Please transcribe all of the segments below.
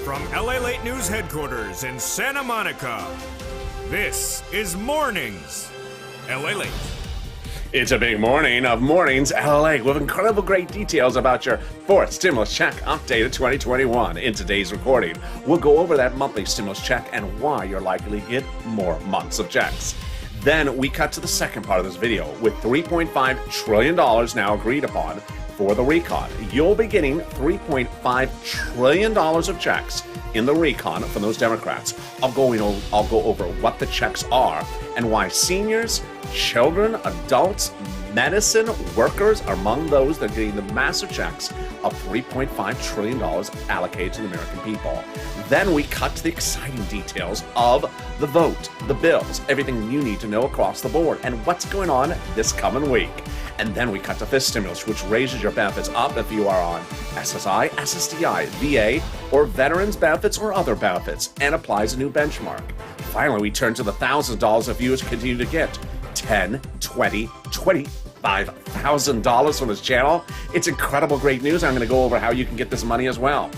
From LALATE News Headquarters in Santa Monica, this is Mornings LALATE. It's a big morning of Mornings LA with incredible great details about your fourth stimulus check updated 2021. In today's recording, we'll go over that monthly stimulus check and why you're likely to get more months of checks. Then we cut to the second part of this video with $3.5 trillion now agreed upon for the recon. You'll be getting $3.5 trillion of checks in the recon from those Democrats. I'll go over what the checks are and why seniors, children, adults, medicine workers are among those that are getting the massive checks of $3.5 trillion allocated to the American people. Then we cut to the exciting details of the vote, the bills, everything you need to know across the board, and what's going on this coming week. And then we cut to fifth stimulus, which raises your benefits up if you are on SSI, SSDI, VA, or veterans benefits or other benefits, and applies a new benchmark. Finally, we turn to the $1,000 that viewers continue to get. $10, $20, $25,000 from this channel. It's incredible great news. I'm going to go over how you can get this money as well.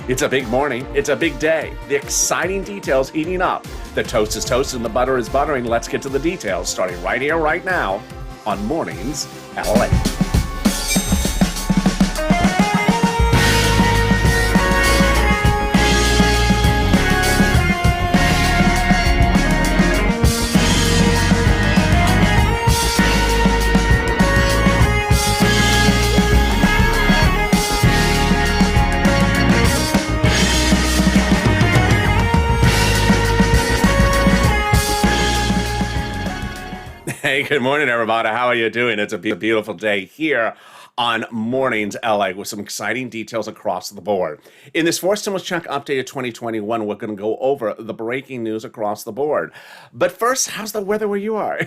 It's a big morning. It's a big day. The exciting details heating up. The toast is toasted and the butter is buttering. Let's get to the details starting right here, right now on Mornings LA. Hey, good morning, everybody. How are you doing? It's a beautiful day here on Mornings LA with some exciting details across the board. In this fourth stimulus check updated 2021, we're going to go over the breaking news across the board. But first, how's the weather where you are?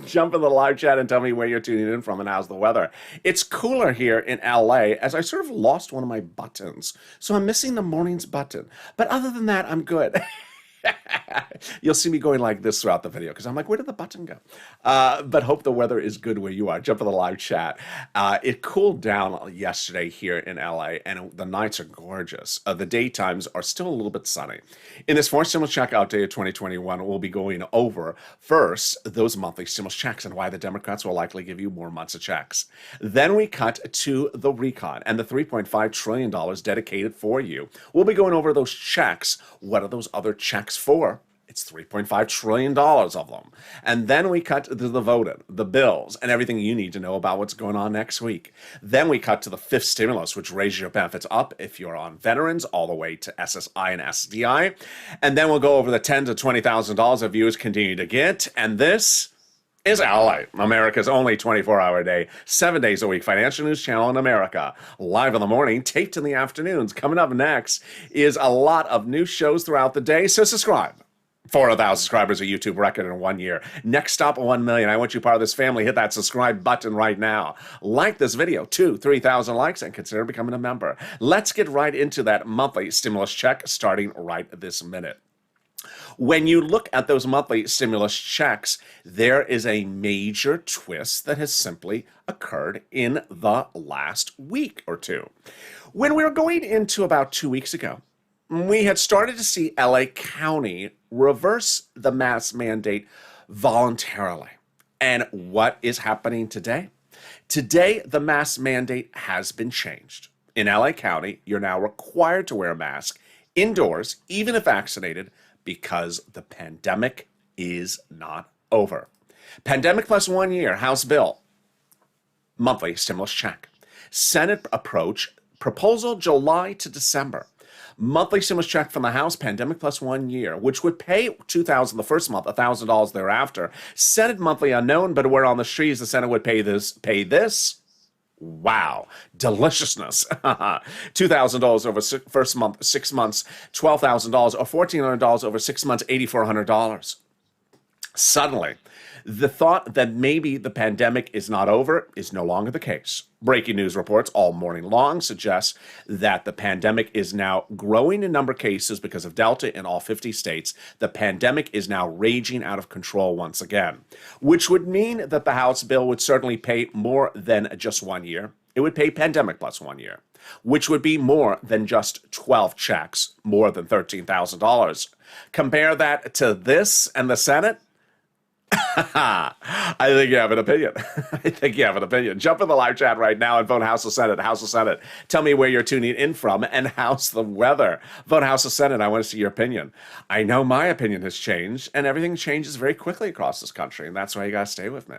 Jump in the live chat and tell me where you're tuning in from and how's the weather. It's cooler here in LA as I sort of lost one of my buttons. So I'm missing the mornings button. But other than that, I'm good. You'll see me going like this throughout the video because I'm like, where did the button go? But hope the weather is good where you are. Jump in the live chat. It cooled down yesterday here in LA and the nights are gorgeous. The daytimes are still a little bit sunny. In this fourth stimulus check update of 2021, we'll be going over first those monthly stimulus checks and why the Democrats will likely give you more months of checks. Then we cut to the recon and the $3.5 trillion dedicated for you. We'll be going over those checks. What are those other checks for? It's $3.5 trillion of them. And then we cut to the voting, the bills, and everything you need to know about what's going on next week. Then we cut to the fifth stimulus, which raises your benefits up if you're on veterans, all the way to SSI and SDI. And then we'll go over the $10,000 to $20,000 that viewers continue to get. And this is LA, America's only 24-hour day, 7 days a week financial news channel in America. Live in the morning, taped in the afternoons. Coming up next is a lot of new shows throughout the day, so subscribe. 400,000 subscribers, a YouTube record in 1 year. Next stop, 1 million. I want you part of this family. Hit that subscribe button right now. Like this video, 3,000 likes, and consider becoming a member. Let's get right into that monthly stimulus check starting right this minute. When you look at those monthly stimulus checks, there is a major twist that has simply occurred in the last week or two. When we were going into about 2 weeks ago, we had started to see LA County reverse the mask mandate voluntarily. And what is happening today? Today, the mask mandate has been changed. In LA County, you're now required to wear a mask indoors, even if vaccinated, because the pandemic is not over. Pandemic plus 1 year, House bill, monthly stimulus check. Senate approach, proposal July to December. Monthly stimulus check from the House, pandemic plus 1 year, which would pay $2,000 the first month, $1,000 thereafter. Senate monthly unknown, but word on the streets the Senate would pay this. Wow, deliciousness. $2,000 over first month, 6 months, $12,000 or $1,400 over 6 months, $8,400. Suddenly, the thought that maybe the pandemic is not over is no longer the case. Breaking news reports all morning long suggest that the pandemic is now growing in number of cases because of Delta in all 50 states. The pandemic is now raging out of control once again, which would mean that the House bill would certainly pay more than just 1 year. It would pay pandemic plus 1 year, which would be more than just 12 checks, more than $13,000. Compare that to this and the Senate. I think you have an opinion. I think you have an opinion. Jump in the live chat right now and vote House of Senate, House of Senate. Tell me where you're tuning in from and how's the weather. Vote House of Senate. I want to see your opinion. I know my opinion has changed, and everything changes very quickly across this country, and that's why you got to stay with me.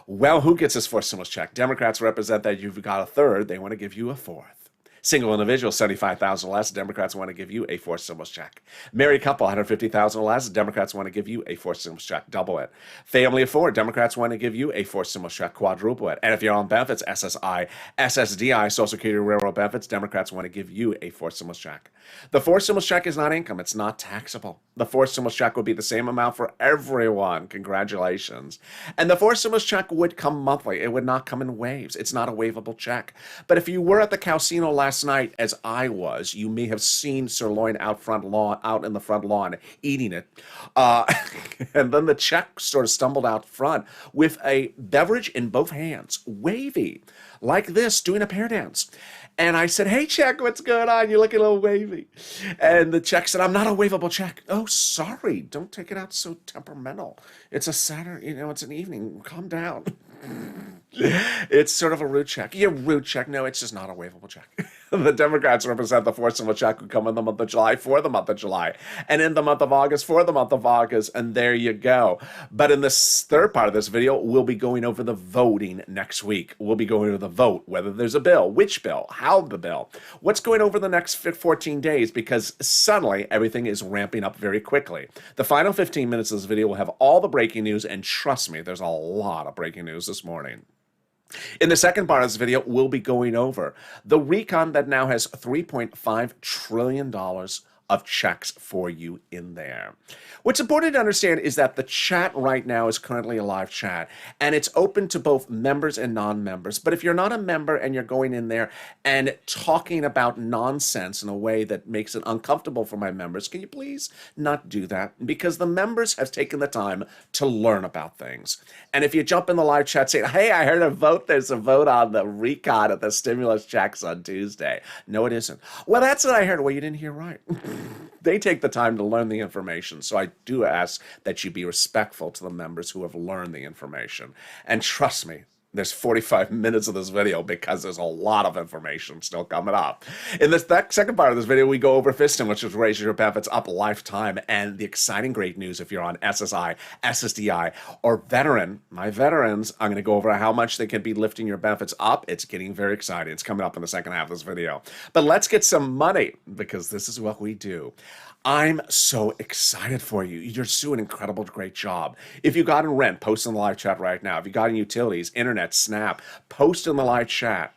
Well, who gets this fourth stimulus check? Democrats represent that you've got a third. They want to give you a fourth. Single individual, $75,000 less. Democrats want to give you a fourth stimulus check. Married couple, $150,000 less. Democrats want to give you a fourth stimulus check. Double it. Family of four, Democrats want to give you a fourth stimulus check. Quadruple it. And if you're on benefits, SSI, SSDI, Social Security, Railroad benefits, Democrats want to give you a fourth stimulus check. The fourth stimulus check is not income. It's not taxable. The fourth stimulus check would be the same amount for everyone. Congratulations. And the fourth stimulus check would come monthly. It would not come in waves. It's not a waivable check. But if you were at the casino last night, as I was, you may have seen sirloin out in the front lawn, eating it. And then the check sort of stumbled out front with a beverage in both hands, wavy, like this, doing a pair dance. And I said, "Hey, check, what's going on? You're looking a little wavy." And the check said, "I'm not a waivable check." "Oh, sorry. Don't take it out so temperamental. It's a Saturday, it's an evening. Calm down." It's sort of a rude check. Yeah, rude check. No, it's just not a waivable check. The Democrats represent the fourth stimulus check would come in the month of July for the month of July, and in the month of August for the month of August, and there you go. But in this third part of this video, we'll be going over the voting next week. We'll be going over the vote, whether there's a bill, which bill, how the bill, what's going over the next 14 days, because suddenly everything is ramping up very quickly. The final 15 minutes of this video will have all the breaking news, and trust me, there's a lot of breaking news this morning. In the second part of this video, we'll be going over the recon that now has $3.5 trillion of checks for you in there. What's important to understand is that the chat right now is currently a live chat, and it's open to both members and non-members. But if you're not a member and you're going in there and talking about nonsense in a way that makes it uncomfortable for my members, can you please not do that? Because the members have taken the time to learn about things. And if you jump in the live chat saying, "Hey, I heard there's a vote on the recon of the stimulus checks on Tuesday." No, it isn't. "Well, that's what I heard." Well, you didn't hear right. They take the time to learn the information, so I do ask that you be respectful to the members who have learned the information. And trust me, there's 45 minutes of this video because there's a lot of information still coming up. In this second part of this video, we go over fisting, which is raises your benefits up a lifetime, and the exciting great news if you're on SSI, SSDI, or veteran. My veterans, I'm going to go over how much they can be lifting your benefits up. It's getting very exciting. It's coming up in the second half of this video. But let's get some money, because this is what we do. I'm so excited for you. You're doing an incredible, great job. If you got in rent, post in the live chat right now. If you got in utilities, internet, Snap, post in the live chat.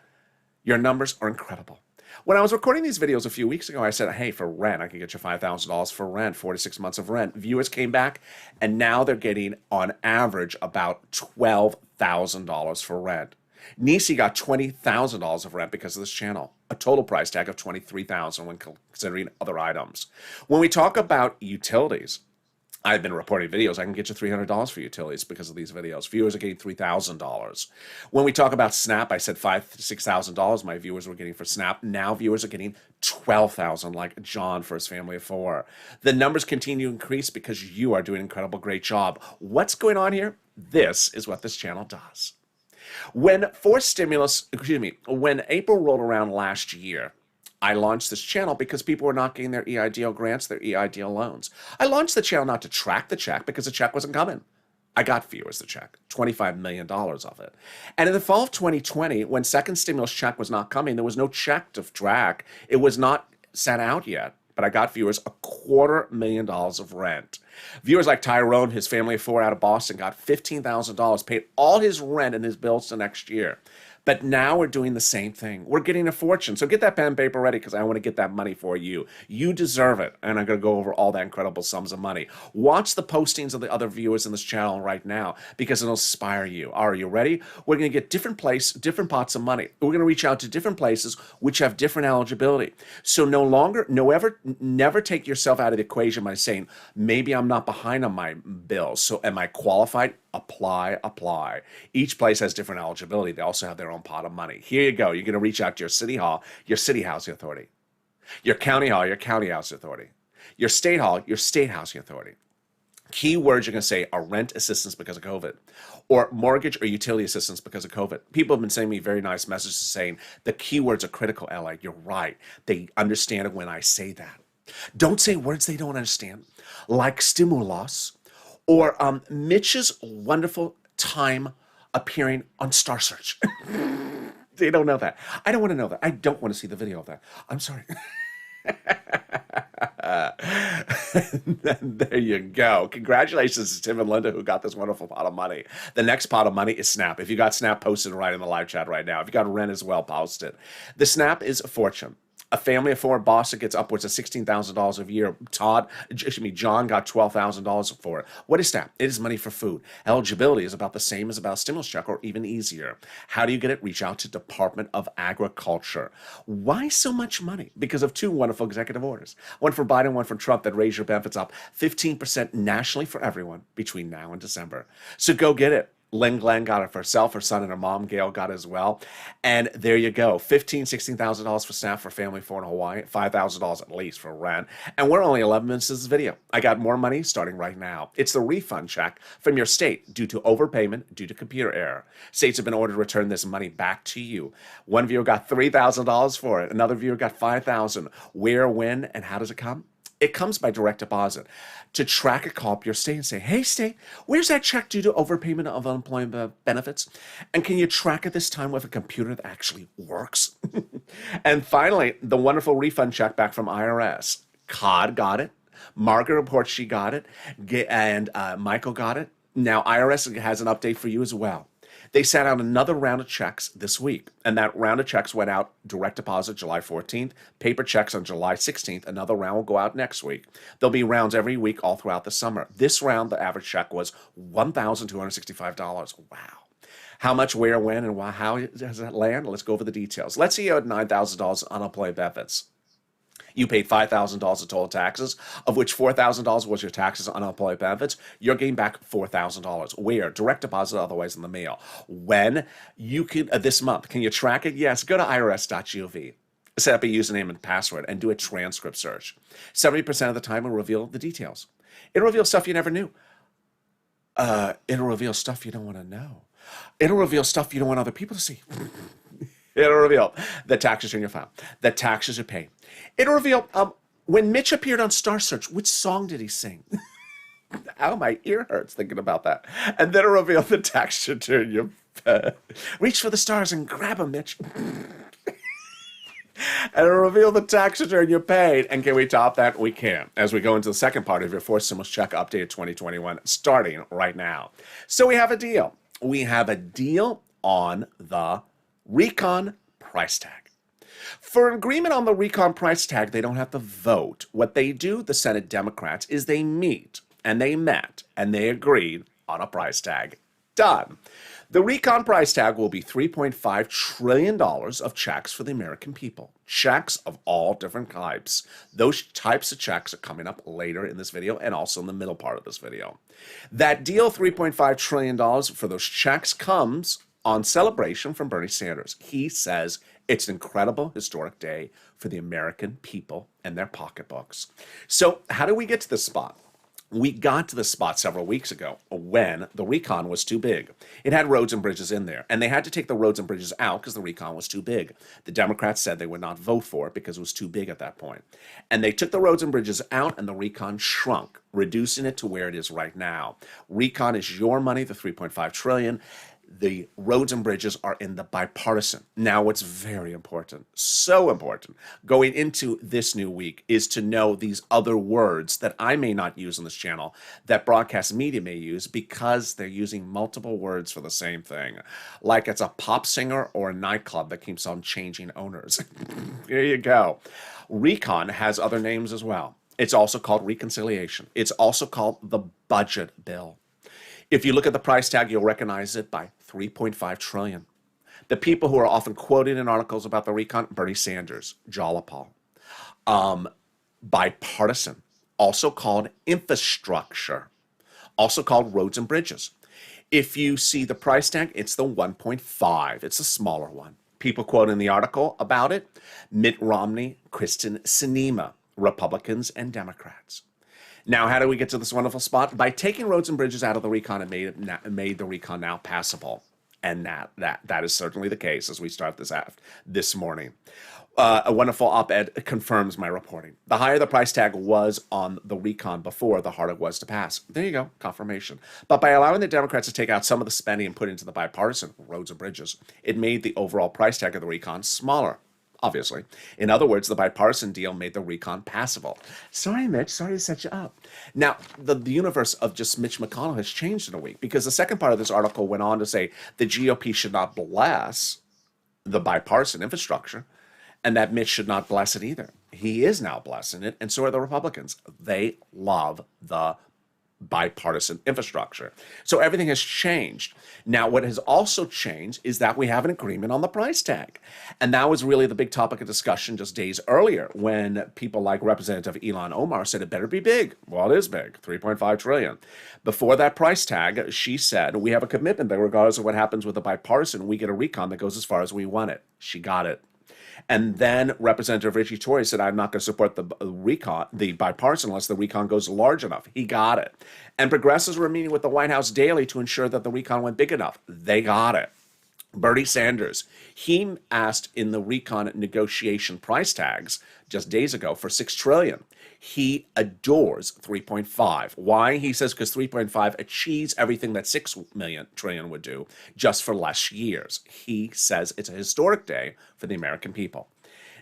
Your numbers are incredible. When I was recording these videos a few weeks ago, I said, "Hey, for rent, I can get you $5,000 for rent, 4 to 6 months of rent." Viewers came back, and now they're getting, on average, about $12,000 for rent. Nisi got $20,000 of rent because of this channel, a total price tag of $23,000 when considering other items. When we talk about utilities, I've been reporting videos. I can get you $300 for utilities because of these videos. Viewers are getting $3,000. When we talk about Snap, I said $5,000 to $6,000 my viewers were getting for Snap. Now viewers are getting $12,000, like John for his family of four. The numbers continue to increase because you are doing an incredible, great job. What's going on here? This is what this channel does. When April rolled around last year, I launched this channel because people were not getting their EIDL grants, their EIDL loans. I launched the channel not to track the check because the check wasn't coming. I got viewers the check, $25 million of it. And in the fall of 2020, when second stimulus check was not coming, there was no check to track. It was not sent out yet. But I got viewers $250,000 of rent. Viewers like Tyrone, his family of four out of Boston, got $15,000, paid all his rent and his bills to next year. But now we're doing the same thing. We're getting a fortune. So get that pen and paper ready because I want to get that money for you. You deserve it. And I'm going to go over all that incredible sums of money. Watch the postings of the other viewers in this channel right now because it'll inspire you. Are you ready? We're going to get different pots of money. We're going to reach out to different places which have different eligibility. So never take yourself out of the equation by saying, maybe I'm not behind on my bills. So am I qualified? Apply. Each place has different eligibility. They also have their own pot of money. Here you go. You're going to reach out to your city hall, your city housing authority, your county hall, your county housing authority, your state hall, your state housing authority. Key words you're going to say are rent assistance because of COVID, or mortgage or utility assistance because of COVID. People have been sending me very nice messages saying the keywords are critical, Ella. You're right. They understand it when I say that. Don't say words they don't understand, like stimulus or Mitch's wonderful time appearing on Star Search. They don't know that. I don't want to know that. I don't want to see the video of that. I'm sorry. There you go. Congratulations to Tim and Linda who got this wonderful pot of money. The next pot of money is Snap. If you got Snap, post it right in the live chat right now. If you got Rent as well, post it. The Snap is a fortune. A family of four in Boston gets upwards of $16,000 a year. John got $12,000 for it. What is Snap? It is money for food. Eligibility is about the same as about stimulus check or even easier. How do you get it? Reach out to Department of Agriculture. Why so much money? Because of two wonderful executive orders. One for Biden, one for Trump that raise your benefits up 15% nationally for everyone between now and December. So go get it. Lynn Glenn got it for herself, her son and her mom, Gail, got it as well. And there you go. $16,000 for Snap for family four in Hawaii, $5,000 at least for rent. And we're only 11 minutes into this video. I got more money starting right now. It's the refund check from your state due to overpayment due to computer error. States have been ordered to return this money back to you. One viewer got $3,000 for it. Another viewer got $5,000. Where, when, and how does it come? It comes by direct deposit. To track it, call up your state and say, hey, state, where's that check due to overpayment of unemployment benefits? And can you track it this time with a computer that actually works? And finally, the wonderful refund check back from IRS. Cod got it. Margaret reports she got it. And Michael got it. Now, IRS has an update for you as well. They sent out another round of checks this week, and that round of checks went out direct deposit July 14th, paper checks on July 16th. Another round will go out next week. There'll be rounds every week all throughout the summer. This round, the average check was $1,265. Wow. How much, where, when, and how does that land? Let's go over the details. Let's say you had $9,000 unemployment benefits. You paid $5,000 in total taxes, of which $4,000 was your taxes on unemployment benefits. You're getting back $4,000. Where? Direct deposit, otherwise in the mail. When? You can, this month. Can you track it? Yes. Go to irs.gov. Set up a username and password and do a transcript search. 70% of the time will reveal the details. It'll reveal stuff you never knew. It'll reveal stuff you don't want to know. It'll reveal stuff you don't want other people to see. It'll reveal the taxes are in your file, the taxes are paid. It'll reveal when Mitch appeared on Star Search, which song did he sing? Ow, my ear hurts thinking about that. And then it'll reveal the tax return. You reach for the stars and grab them, Mitch. And it'll reveal the tax return you paid. And can we top that? We can. As we go into the second part of your Forced Stimulus Check updated 2021, starting right now. So we have a deal. We have a deal on the recon price tag. For agreement on the recon price tag, they don't have to vote. What they do, the Senate Democrats, is they meet, and they met, and they agreed on a price tag. Done. The recon price tag will be $3.5 trillion of checks for the American people. Checks of all different types. Those types of checks are coming up later in this video and also in the middle part of this video. That deal, $3.5 trillion for those checks, comes on celebration from Bernie Sanders. He says it's an incredible historic day for the American people and their pocketbooks. So how do we get to this spot? We got to this spot several weeks ago when the recon was too big. It had roads and bridges in there, and they had to take the roads and bridges out because the recon was too big. The Democrats said they would not vote for it because it was too big at that point. And they took the roads and bridges out, and the recon shrunk, reducing it to where it is right now. Recon is your money, the $3.5 trillion. The roads and bridges are in the bipartisan. Now, what's very important, so important, going into this new week is to know these other words that I may not use on this channel, that broadcast media may use, because they're using multiple words for the same thing. Like it's a pop singer or a nightclub that keeps on changing owners. Here you go. Recon has other names as well. It's also called reconciliation. It's also called the budget bill. If you look at the price tag, you'll recognize it by $3.5 trillion. The people who are often quoted in articles about the recon, Bernie Sanders, Jalopal. Bipartisan, also called infrastructure, also called roads and bridges. If you see the price tag, it's the 1.5. It's a smaller one. People quote in the article about it: Mitt Romney, Kristen Sinema, Republicans and Democrats. Now, how do we get to this wonderful spot? By taking roads and bridges out of the recon, it made the recon now passable. And that is certainly the case as we start this morning. A wonderful op-ed confirms my reporting. The higher the price tag was on the recon before, the harder it was to pass. There you go, confirmation. But by allowing the Democrats to take out some of the spending and put into the bipartisan roads and bridges, it made the overall price tag of the recon smaller. Obviously. In other words, the bipartisan deal made the recon passable. Sorry, Mitch. Sorry to set you up. Now, the universe of just Mitch McConnell has changed in a week, because the second part of this article went on to say the GOP should not bless the bipartisan infrastructure and that Mitch should not bless it either. He is now blessing it, and so are the Republicans. They love the bipartisan infrastructure. So everything has changed. Now, what has also changed is that we have an agreement on the price tag. And that was really the big topic of discussion just days earlier when people like Representative Ilhan Omar said it better be big. Well, it is big, $3.5 trillion. Before that price tag, she said, we have a commitment that regardless of what happens with the bipartisan, we get a recon that goes as far as we want it. She got it. And then Representative Richie Tory said, I'm not going to support the recon, the bipartisan, unless the recon goes large enough. He got it. And progressives were meeting with the White House daily to ensure that the recon went big enough. They got it. Bernie Sanders, he asked in the recon negotiation price tags just days ago for $6 trillion. He adores 3.5. Why? He says because 3.5 achieves everything that $6 trillion would do just for less years. He says it's a historic day for the American people.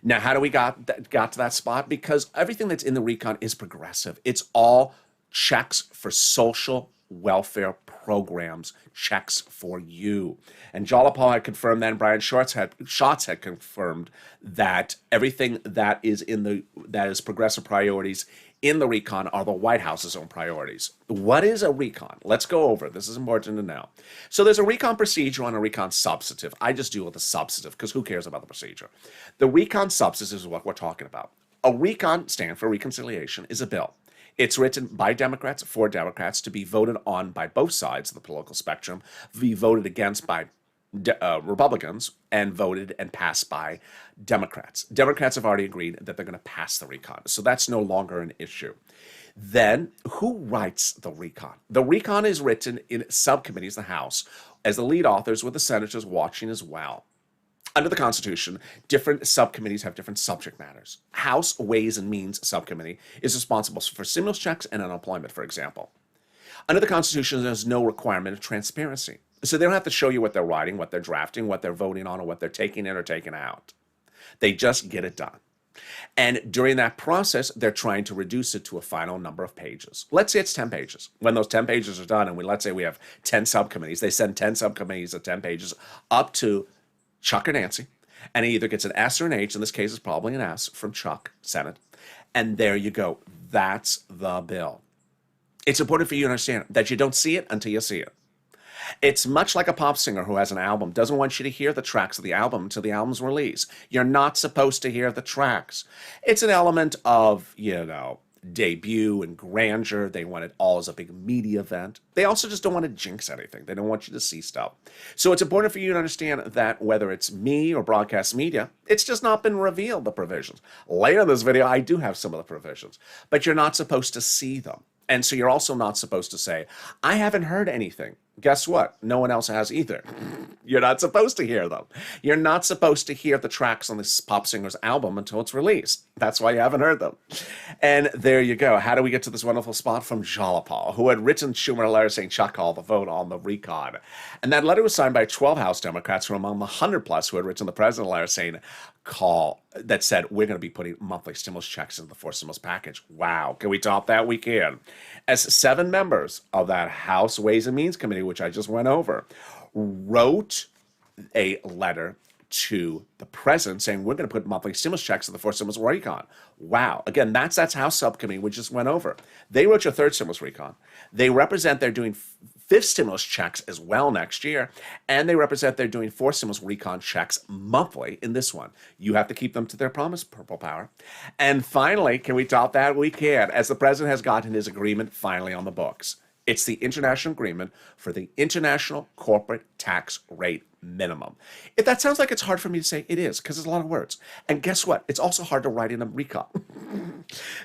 Now, how do we got to that spot? Because everything that's in the recon is progressive. It's all checks for social welfare programs, checks for you. And Jalapal had confirmed that, and Brian Schatz had confirmed that everything that is progressive priorities in the recon are the White House's own priorities. What is a recon? Let's go over it. This is important to know. So there's a recon procedure and a recon substantive. I just deal with the substantive because who cares about the procedure? The recon substantive is what we're talking about. A recon, stand for reconciliation, is a bill. It's written by Democrats for Democrats to be voted on by both sides of the political spectrum, be voted against by Republicans, and voted and passed by Democrats. Democrats have already agreed that they're going to pass the recon, so that's no longer an issue. Then, who writes the recon? The recon is written in subcommittees, the House, as the lead authors with the senators watching as well. Under the Constitution, different subcommittees have different subject matters. House Ways and Means Subcommittee is responsible for stimulus checks and unemployment, for example. Under the Constitution, there's no requirement of transparency. So they don't have to show you what they're writing, what they're drafting, what they're voting on, or what they're taking in or taking out. They just get it done. And during that process, they're trying to reduce it to a final number of pages. Let's say it's 10 pages. When those 10 pages are done, and let's say we have 10 subcommittees, they send 10 subcommittees of 10 pages up to Chuck or Nancy, and he either gets an S or an H. In this case, it's probably an S from Chuck, Senate. And there you go. That's the bill. It's important for you to understand that you don't see it until you see it. It's much like a pop singer who has an album, doesn't want you to hear the tracks of the album until the album's release. You're not supposed to hear the tracks. It's an element of, debut and grandeur. They want it all as a big media event. They also just don't want to jinx anything. They don't want you to see stuff. So it's important for you to understand that whether it's me or broadcast media, it's just not been revealed, the provisions. Later in this video, I do have some of the provisions, but you're not supposed to see them. And so you're also not supposed to say, I haven't heard anything. Guess what? No one else has either. You're not supposed to hear them. You're not supposed to hear the tracks on this pop singer's album until it's released. That's why you haven't heard them. And there you go. How do we get to this wonderful spot? From Jalapal, who had written Schumer a letter saying Chuck called the vote on the recon. And that letter was signed by 12 House Democrats from among the 100 plus who had written the president a letter saying that said, we're going to be putting monthly stimulus checks into the fourth stimulus package. Wow. Can we top that? We can. As 7 members of that House Ways and Means Committee, which I just went over, wrote a letter to the president saying we're going to put monthly stimulus checks in the fourth stimulus recon. Wow. Again, that's House subcommittee we just went over. They wrote your third stimulus recon. They represent they're doing fifth stimulus checks as well next year, and they represent they're doing fourth stimulus recon checks monthly in this one. You have to keep them to their promise, Purple Power. And finally, can we top that? We can, as the president has gotten his agreement finally on the books. It's the international agreement for the international corporate tax rate minimum. If that sounds like it's hard for me to say, it is, because it's a lot of words. And guess what? It's also hard to write in a recon.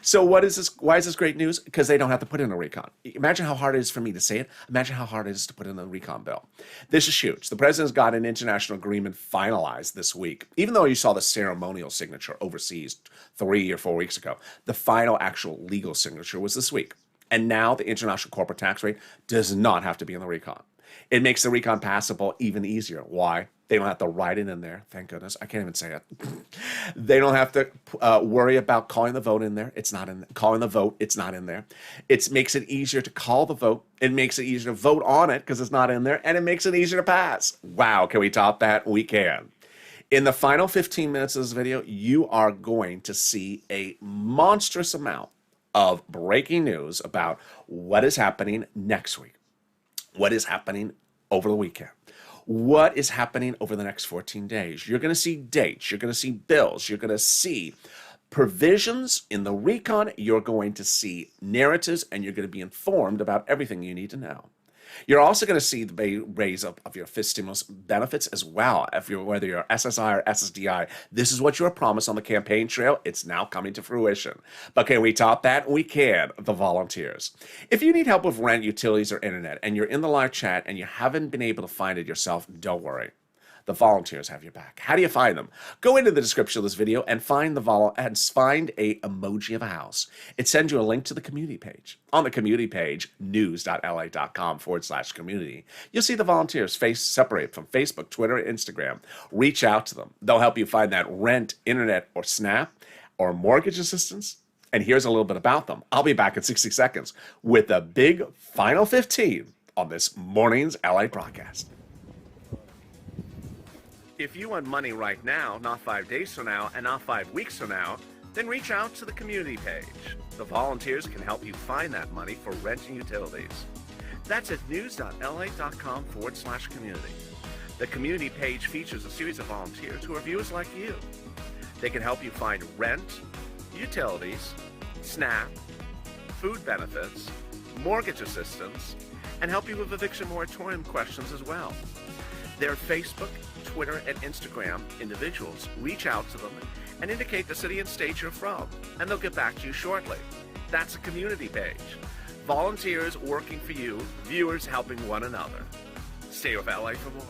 So what is this? Why is this great news? Because they don't have to put in a recon. Imagine how hard it is for me to say it. Imagine how hard it is to put in a recon bill. This is huge. The president's got an international agreement finalized this week. Even though you saw the ceremonial signature overseas 3 or 4 weeks ago, the final actual legal signature was this week. And now the international corporate tax rate does not have to be in the recon. It makes the recon passable even easier. Why? They don't have to write it in there. Thank goodness. I can't even say it. They don't have to worry about calling the vote in there. It's not in calling the vote. It's not in there. It makes it easier to call the vote. It makes it easier to vote on it because it's not in there. And it makes it easier to pass. Wow. Can we top that? We can. In the final 15 minutes of this video, you are going to see a monstrous amount of breaking news about what is happening next week, what is happening over the weekend, what is happening over the next 14 days. You're going to see dates, you're going to see bills, you're going to see provisions in the recon, you're going to see narratives, and you're going to be informed about everything you need to know. You're also going to see the raise up of your FIST stimulus benefits as well. Whether you're SSI or SSDI, this is what you were promised on the campaign trail. It's now coming to fruition. But can we top that? We can. The volunteers. If you need help with rent, utilities, or internet, and you're in the live chat and you haven't been able to find it yourself, don't worry. The volunteers have your back. How do you find them? Go into the description of this video and find find a emoji of a house. It sends you a link to the community page. On the community page, news.la.com/community, you'll see the volunteers separate from Facebook, Twitter, and Instagram. Reach out to them. They'll help you find that rent, internet, or SNAP, or mortgage assistance. And here's a little bit about them. I'll be back in 60 seconds with the big final 15 on this morning's LA broadcast. If you want money right now, not 5 days from now, and not 5 weeks from now, then reach out to the community page. The volunteers can help you find that money for rent and utilities. That's at news.la.com/community. The community page features a series of volunteers who are viewers like you. They can help you find rent, utilities, SNAP, food benefits, mortgage assistance, and help you with eviction moratorium questions as well. Their Facebook, Twitter, and Instagram individuals reach out to them and indicate the city and state you're from, and they'll get back to you shortly. That's a community page. Volunteers working for you, viewers helping one another. Stay with LA for more.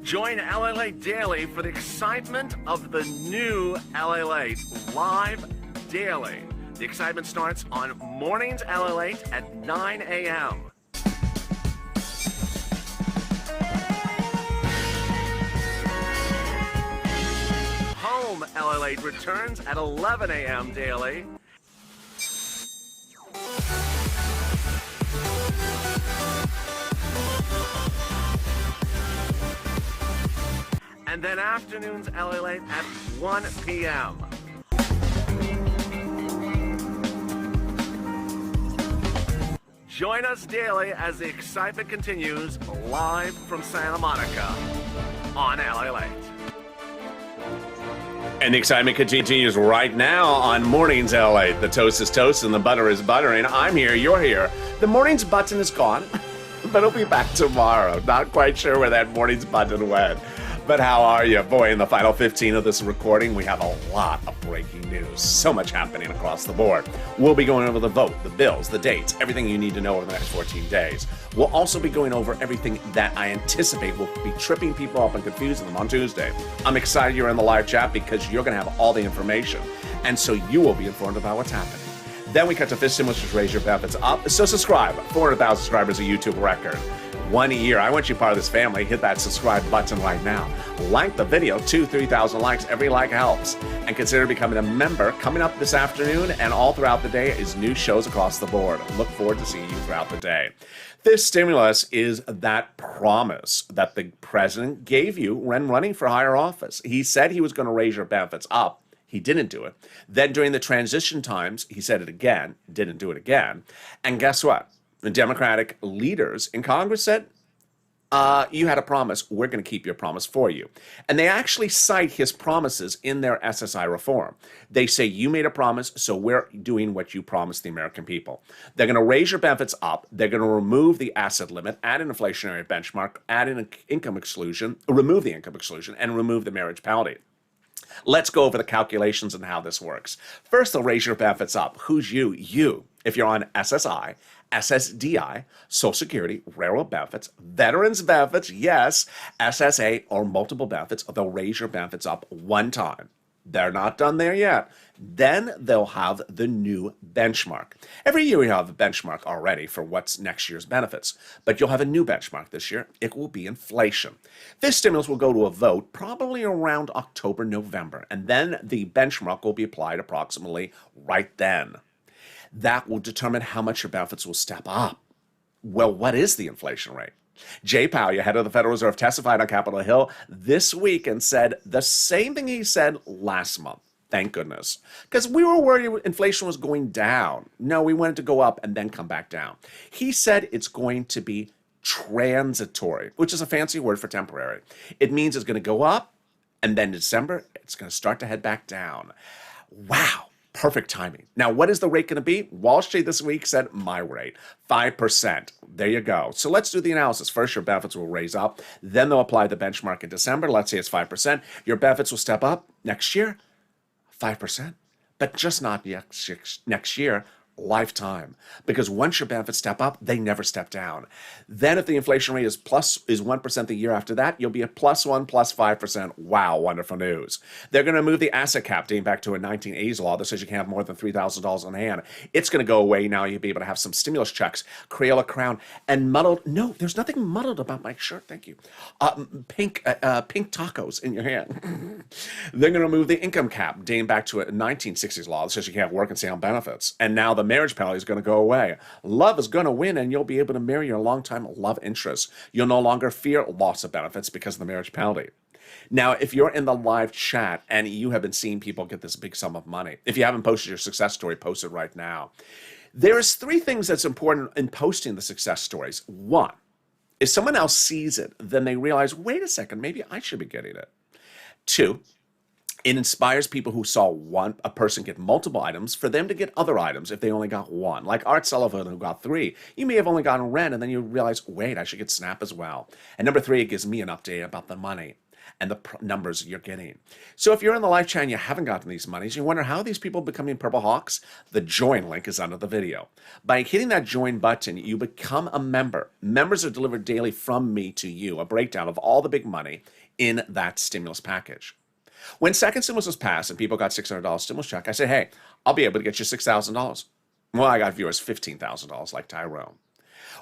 Join LALATE Daily for the excitement of the new LALATE live daily. The excitement starts on Mornings LALATE at 9 a.m. Home LALATE returns at 11 a.m. daily. And then afternoons LALATE at 1 p.m. Join us daily as the excitement continues live from Santa Monica on LALATE. And the excitement continues right now on Mornings LALATE. The toast is toast and the butter is buttering. I'm here, you're here. The morning's button is gone, but it'll be back tomorrow. Not quite sure where that morning's button went. But how are you? Boy, in the final 15 of this recording, we have a lot of breaking news. So much happening across the board. We'll be going over the vote, the bills, the dates, everything you need to know over the next 14 days. We'll also be going over everything that I anticipate will be tripping people up and confusing them on Tuesday. I'm excited you're in the live chat because you're going to have all the information. And so you will be informed about what's happening. Then we cut to FIST stimulus, which raise your benefits up. So subscribe. 400,000 subscribers, a YouTube record. 1 year. I want you part of this family. Hit that subscribe button right now. Like the video. 2,000-3,000 likes. Every like helps. And consider becoming a member. Coming up this afternoon and all throughout the day is new shows across the board. Look forward to seeing you throughout the day. This stimulus is that promise that the president gave you when running for higher office. He said he was going to raise your benefits up. He didn't do it. Then during the transition times, he said it again, didn't do it again. And guess what? The Democratic leaders in Congress said, you had a promise. We're going to keep your promise for you. And they actually cite his promises in their SSI reform. They say, you made a promise, so we're doing what you promised the American people. They're going to raise your benefits up. They're going to remove the asset limit, add an inflationary benchmark, add an income exclusion, remove the income exclusion, and remove the marriage penalty. Let's go over the calculations and how this works. First, they'll raise your benefits up. Who's you? You. If you're on SSI, SSDI, Social Security, railroad benefits, veterans benefits, yes, SSA, or multiple benefits, they'll raise your benefits up one time. They're not done there yet. Then they'll have the new benchmark. Every year we have a benchmark already for what's next year's benefits, but you'll have a new benchmark this year. It will be inflation. This stimulus will go to a vote probably around October, November, and then the benchmark will be applied approximately right then. That will determine how much your benefits will step up. Well, what is the inflation rate? Jay Powell, head of the Federal Reserve, testified on Capitol Hill this week and said the same thing he said last month. Thank goodness. Because we were worried inflation was going down. No, we wanted to go up and then come back down. He said it's going to be transitory, which is a fancy word for temporary. It means it's going to go up, and then in December, it's going to start to head back down. Wow. Perfect timing. Now, what is the rate going to be? Wall Street this week said my rate, 5%. There you go. So let's do the analysis. First, your benefits will raise up. Then they'll apply the benchmark in December. Let's say it's 5%. Your benefits will step up next year, 5%. But just not next year, lifetime. Because once your benefits step up, they never step down. Then if the inflation rate is 1% the year after that, you'll be at +1, +5%. Wow, wonderful news. They're going to move the asset cap dating back to a 1980s law that says you can't have more than $3,000 on hand. It's going to go away now. You'll be able to have some stimulus checks, Crayola crown, and muddled. No, there's nothing muddled about my shirt. Thank you. Pink tacos in your hand. They're going to move the income cap dating back to a 1960s law that says you can't work and stay on benefits. And now the marriage penalty is going to go away. Love is going to win, and you'll be able to marry your longtime love interest. You'll no longer fear loss of benefits because of the marriage penalty. Now, if you're in the live chat and you have been seeing people get this big sum of money, if you haven't posted your success story, post it right now. There's 3 things that's important in posting the success stories. 1, if someone else sees it, then they realize, wait a second, maybe I should be getting it. 2, it inspires people who saw a person get multiple items for them to get other items if they only got 1. Like Art Sullivan, who got 3. You may have only gotten Ren, and then you realize, wait, I should get Snap as well. And number 3, it gives me an update about the money and the numbers you're getting. So if you're in the live chat and you haven't gotten these monies, you wonder how are these people becoming Purple Hawks? The join link is under the video. By hitting that join button, you become a member. Members are delivered daily from me to you, a breakdown of all the big money in that stimulus package. When second stimulus was passed and people got $600 stimulus check, I said, hey, I'll be able to get you $6,000. Well, I got viewers $15,000 like Tyrone.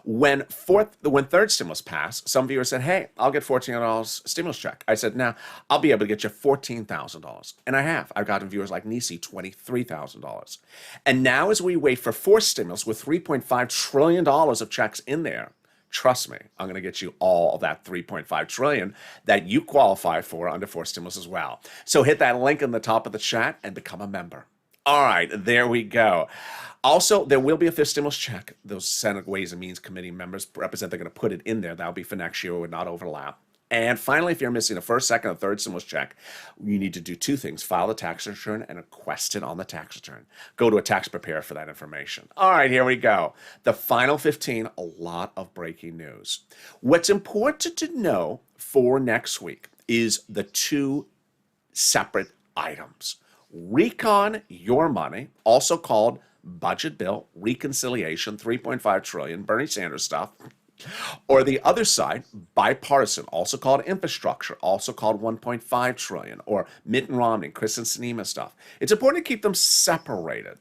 When third stimulus passed, some viewers said, hey, I'll get $1,400 stimulus check. I said, now I'll be able to get you $14,000. And I have. I've gotten viewers like Nisi $23,000. And now as we wait for fourth stimulus with $3.5 trillion of checks in there, trust me, I'm going to get you all of that $3.5 trillion that you qualify for under fourth stimulus as well. So hit that link in the top of the chat and become a member. All right, there we go. Also, there will be a fifth stimulus check. Those Senate Ways and Means Committee members represent they're going to put it in there. That'll be for next year. It would not overlap. And finally, if you're missing a first, second, or third stimulus check, you need to do 2 things. File the tax return and request it on the tax return. Go to a tax preparer for that information. All right, here we go. The final 15, a lot of breaking news. What's important to know for next week is the 2 separate items. Recon your money, also called budget bill, reconciliation, $3.5 trillion, Bernie Sanders stuff. Or the other side, bipartisan, also called infrastructure, also called $1.5 trillion, or Mitt Romney, Kristen Sinema stuff. It's important to keep them separated.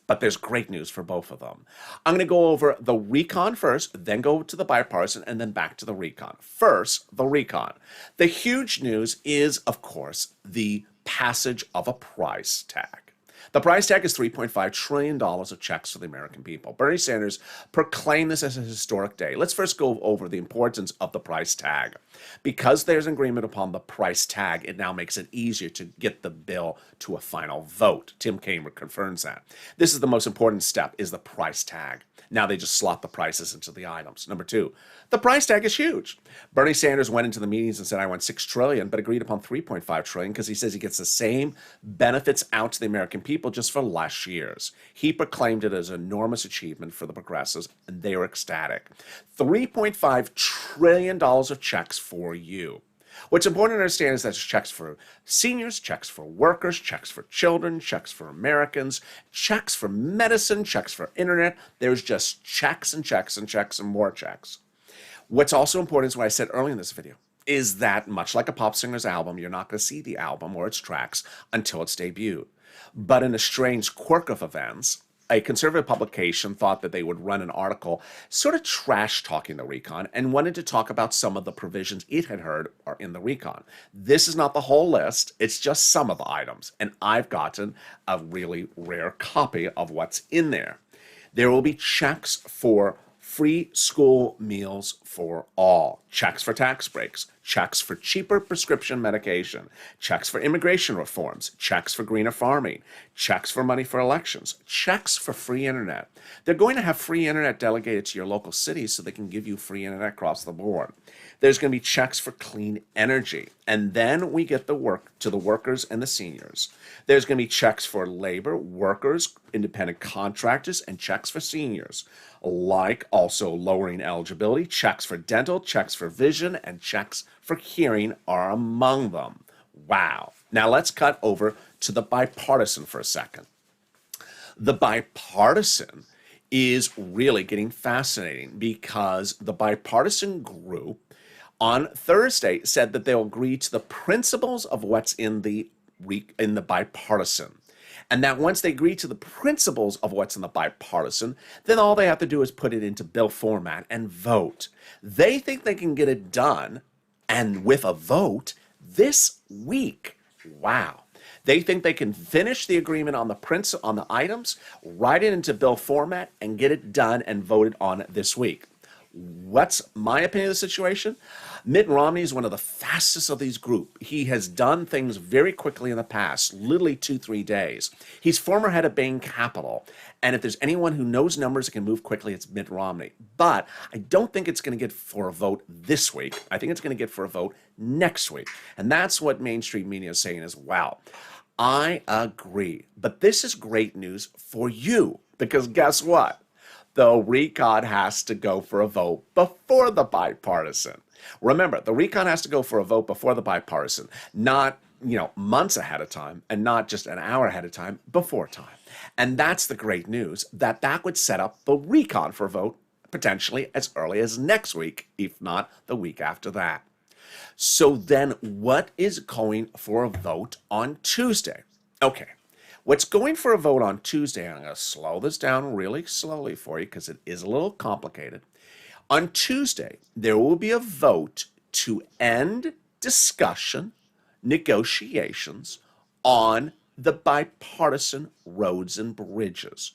But there's great news for both of them. I'm going to go over the recon first, then go to the bipartisan, and then back to the recon. First, the recon. The huge news is, of course, the passage of a price tag. The price tag is $3.5 trillion of checks for the American people. Bernie Sanders proclaimed this as a historic day. Let's first go over the importance of the price tag. Because there's an agreement upon the price tag, it now makes it easier to get the bill to a final vote. Tim Kaine confirms that. This is the most important step, is the price tag. Now they just slot the prices into the items. Number two, the price tag is huge. Bernie Sanders went into the meetings and said, I want $6 trillion, but agreed upon $3.5 trillion because he says he gets the same benefits out to the American people just for less years. He proclaimed it as an enormous achievement for the progressives, and they were ecstatic. $3.5 trillion of checks for you. What's important to understand is that there's checks for seniors, checks for workers, checks for children, checks for Americans, checks for medicine, checks for internet. There's just checks and checks and checks and more checks. What's also important is what I said earlier in this video, is that much like a pop singer's album, you're not going to see the album or its tracks until it's debuted. But in a strange quirk of events, a conservative publication thought that they would run an article sort of trash-talking the recon and wanted to talk about some of the provisions it had heard are in the recon. This is not the whole list. It's just some of the items. And I've gotten a really rare copy of what's in there. There will be checks for free school meals for all, checks for tax breaks, checks for cheaper prescription medication, checks for immigration reforms, checks for greener farming, checks for money for elections, checks for free internet. They're going to have free internet delegated to your local cities so they can give you free internet across the board. There's going to be checks for clean energy. And then we get the work to the workers and the seniors. There's going to be checks for labor, workers, independent contractors, and checks for seniors, like also lowering eligibility. Checks for dental, checks for vision, and checks for hearing are among them. Wow. Now let's cut over to the bipartisan for a second. The bipartisan is really getting fascinating because the bipartisan group on Thursday said that they'll agree to the principles of what's in the bipartisan. And that once they agree to the principles of what's in the bipartisan, then all they have to do is put it into bill format and vote. They think they can get it done, and with a vote, this week. Wow. They think they can finish the agreement on the items, write it into bill format, and get it done and voted on this week. What's my opinion of the situation? Mitt Romney is one of the fastest of these group. He has done things very quickly in the past, literally 2-3 days. He's former head of Bain Capital, and if there's anyone who knows numbers and can move quickly, it's Mitt Romney. But I don't think it's going to get for a vote this week. I think it's going to get for a vote next week. And that's what mainstream media is saying as well. I agree. But this is great news for you, because guess what? The recon has to go for a vote before the bipartisan. Remember, the recon has to go for a vote before the bipartisan, not, months ahead of time, and not just an hour ahead of time, before time. And that's the great news, that would set up the recon for a vote potentially as early as next week, if not the week after that. So then what is going for a vote on Tuesday? Okay. What's going for a vote on Tuesday, I'm going to slow this down really slowly for you because it is a little complicated. On Tuesday, there will be a vote to end discussion, negotiations on the bipartisan roads and bridges.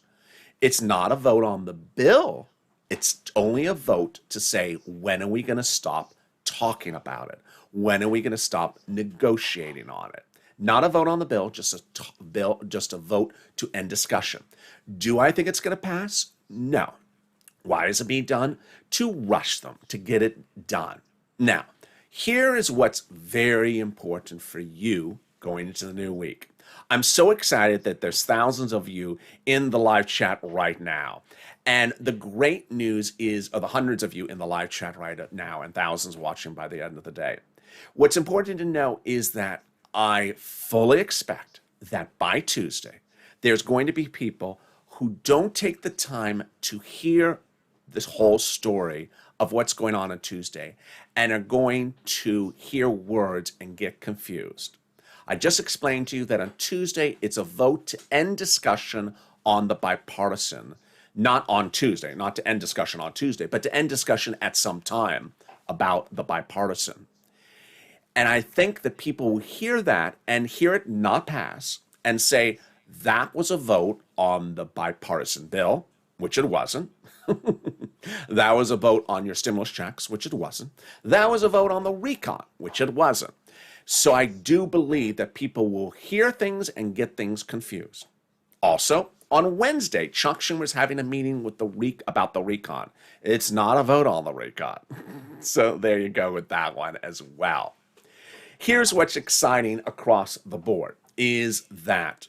It's not a vote on the bill. It's only a vote to say, when are we going to stop talking about it? When are we going to stop negotiating on it? Not a vote on the bill, just a vote to end discussion. Do I think it's going to pass? No. Why is it being done? To rush them, to get it done. Now, here is what's very important for you going into the new week. I'm so excited that there's thousands of you in the live chat right now. And the great news is, or the hundreds of you in the live chat right now, and thousands watching by the end of the day. What's important to know is that I fully expect that by Tuesday, there's going to be people who don't take the time to hear this whole story of what's going on Tuesday and are going to hear words and get confused. I just explained to you that on Tuesday, it's a vote to end discussion on the bipartisan, not on Tuesday, not to end discussion on Tuesday, but to end discussion at some time about the bipartisan. And I think that people will hear that and hear it not pass and say, That was a vote on the bipartisan bill, which it wasn't. That was a vote on your stimulus checks, which it wasn't. That was a vote on the recon, which it wasn't. So I do believe that people will hear things and get things confused. Also, on Wednesday, Chuck Schumer's having a meeting with about the recon. It's not a vote on the recon. So there you go with that one as well. Here's what's exciting across the board is that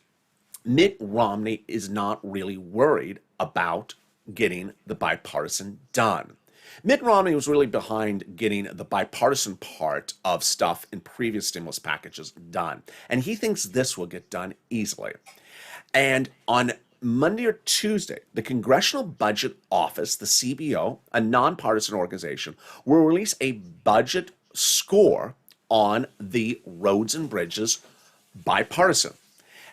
Mitt Romney is not really worried about getting the bipartisan done. Mitt Romney was really behind getting the bipartisan part of stuff in previous stimulus packages done. And he thinks this will get done easily. And on Monday or Tuesday, the Congressional Budget Office, the CBO, a nonpartisan organization, will release a budget score on the roads and bridges bipartisan.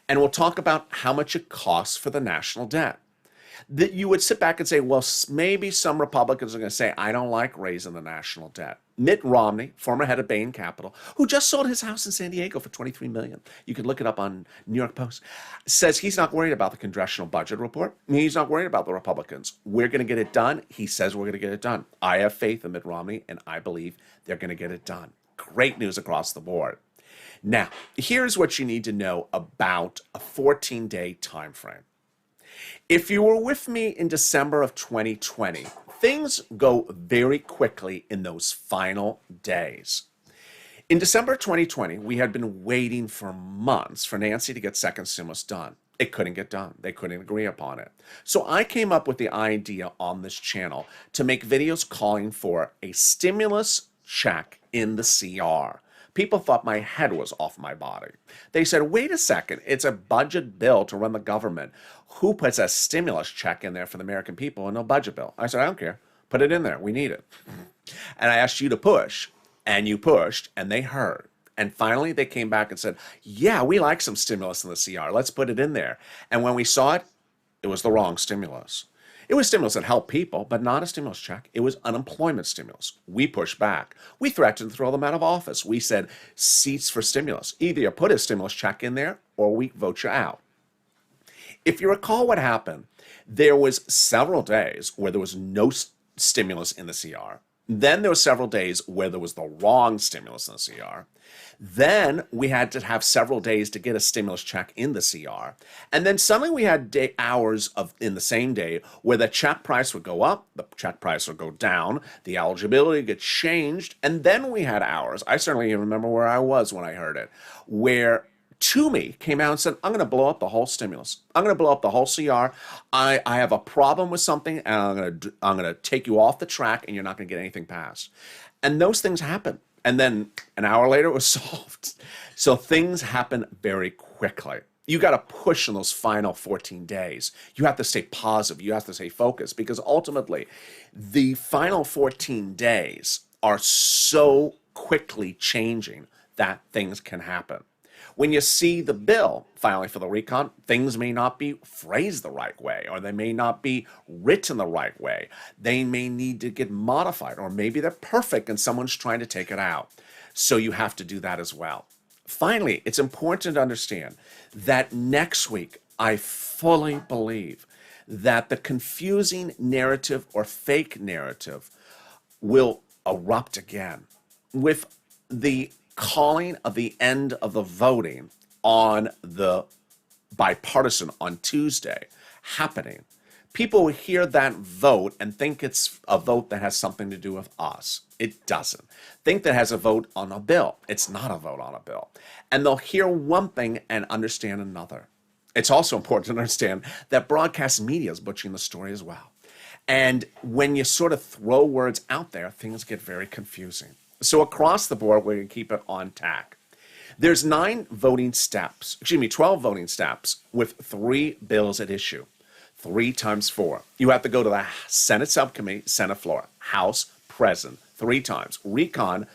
And we'll talk about how much it costs for the national debt. That you would sit back and say, well, maybe some Republicans are going to say, I don't like raising the national debt. Mitt Romney, former head of Bain Capital, who just sold his house in San Diego for $23 million. You can look it up on New York Post. Says he's not worried about the congressional budget report. He's not worried about the Republicans. We're going to get it done. He says we're going to get it done. I have faith in Mitt Romney, and I believe they're going to get it done. Great news across the board. Now, here's what you need to know about a 14-day time frame. If you were with me in December of 2020, things go very quickly in those final days. In December 2020, we had been waiting for months for Nancy to get second stimulus done. It couldn't get done. They couldn't agree upon it. So I came up with the idea on this channel to make videos calling for a stimulus check in the CR. People thought my head was off my body. They said, wait a second, it's a budget bill to run the government. Who puts a stimulus check in there for the American people and no budget bill? I said, I don't care. Put it in there. We need it. And I asked you to push, and you pushed, and they heard. And finally, they came back and said, yeah, we like some stimulus in the CR. Let's put it in there. And when we saw it, it was the wrong stimulus. It was stimulus that helped people, but not a stimulus check. It was unemployment stimulus. We pushed back. We threatened to throw them out of office. We said, seats for stimulus. Either you put a stimulus check in there or we vote you out. If you recall what happened, there was several days where there was no stimulus in the CR. Then there were several days where there was the wrong stimulus in the CR. Then we had to have several days to get a stimulus check in the CR. And then suddenly we had hours in the same day where the check price would go up, the check price would go down, the eligibility gets changed, and then we had hours. I certainly remember where I was when I heard it, where Toomey came out and said, I'm going to blow up the whole stimulus. I'm going to blow up the whole CR. I have a problem with something, and I'm going to take you off the track, and you're not going to get anything passed. And those things happen. And then an hour later, it was solved. So things happen very quickly. You got to push in those final 14 days. You have to stay positive. You have to stay focused, because ultimately, the final 14 days are so quickly changing that things can happen. When you see the bill finally for the recon, things may not be phrased the right way, or they may not be written the right way. They may need to get modified, or maybe they're perfect and someone's trying to take it out. So you have to do that as well. Finally, it's important to understand that next week, I fully believe that the confusing narrative or fake narrative will erupt again with the calling of the end of the voting on the bipartisan on Tuesday happening. People will hear that vote and think it's a vote that has something to do with us. It doesn't. Think that it has a vote on a bill. It's not a vote on a bill. And they'll hear one thing and understand another. It's also important to understand that broadcast media is butchering the story as well. And when you sort of throw words out there, things get very confusing. So across the board, we're going to keep it on tack. There's 12 voting steps with 3 bills at issue. 3 times 4. You have to go to the Senate subcommittee, Senate floor, House, present, 3 times. Recon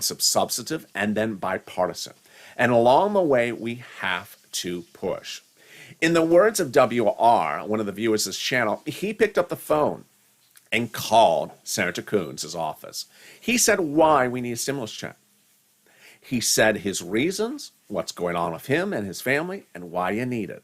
substantive, and then bipartisan. And along the way, we have to push. In the words of WR, one of the viewers of this channel, he picked up the phone and called Senator Coons' office. He said why we need a stimulus check. He said his reasons, what's going on with him and his family, and why you need it.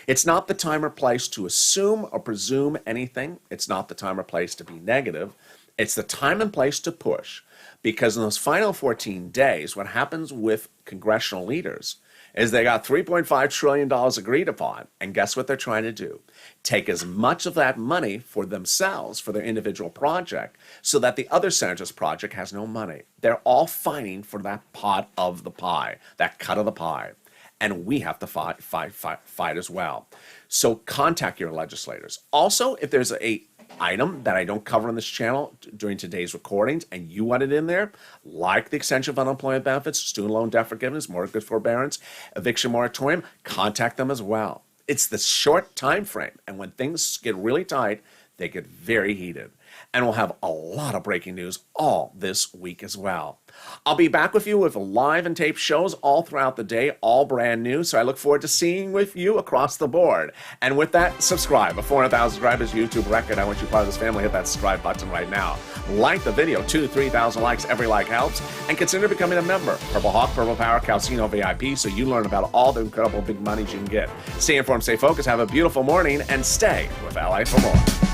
It's not the time or place to assume or presume anything. It's not the time or place to be negative. It's the time and place to push. Because in those final 14 days, what happens with congressional leaders is they got $3.5 trillion agreed upon. And guess what they're trying to do? Take as much of that money for themselves, for their individual project, so that the other senator's project has no money. They're all fighting for that pot of the pie, that cut of the pie. And we have to fight as well. So contact your legislators. Also, if there's a item that I don't cover on this channel during today's recordings and you want it in there, like the extension of unemployment benefits, student loan debt forgiveness, mortgage forbearance, eviction moratorium, contact them as well. It's the short time frame, and when things get really tight, they get very heated. And we'll have a lot of breaking news all this week as well. I'll be back with you with live and tape shows all throughout the day, all brand new. So I look forward to seeing with you across the board. And with that, subscribe. A 400,000 subscribers YouTube record. I want you part of this family. Hit that subscribe button right now. Like the video. 2,000 to 3,000 likes. Every like helps. And consider becoming a member. Purple Hawk, Purple Power, Calcino VIP, so you learn about all the incredible big monies you can get. Stay informed, stay focused, have a beautiful morning, and stay with LA for more.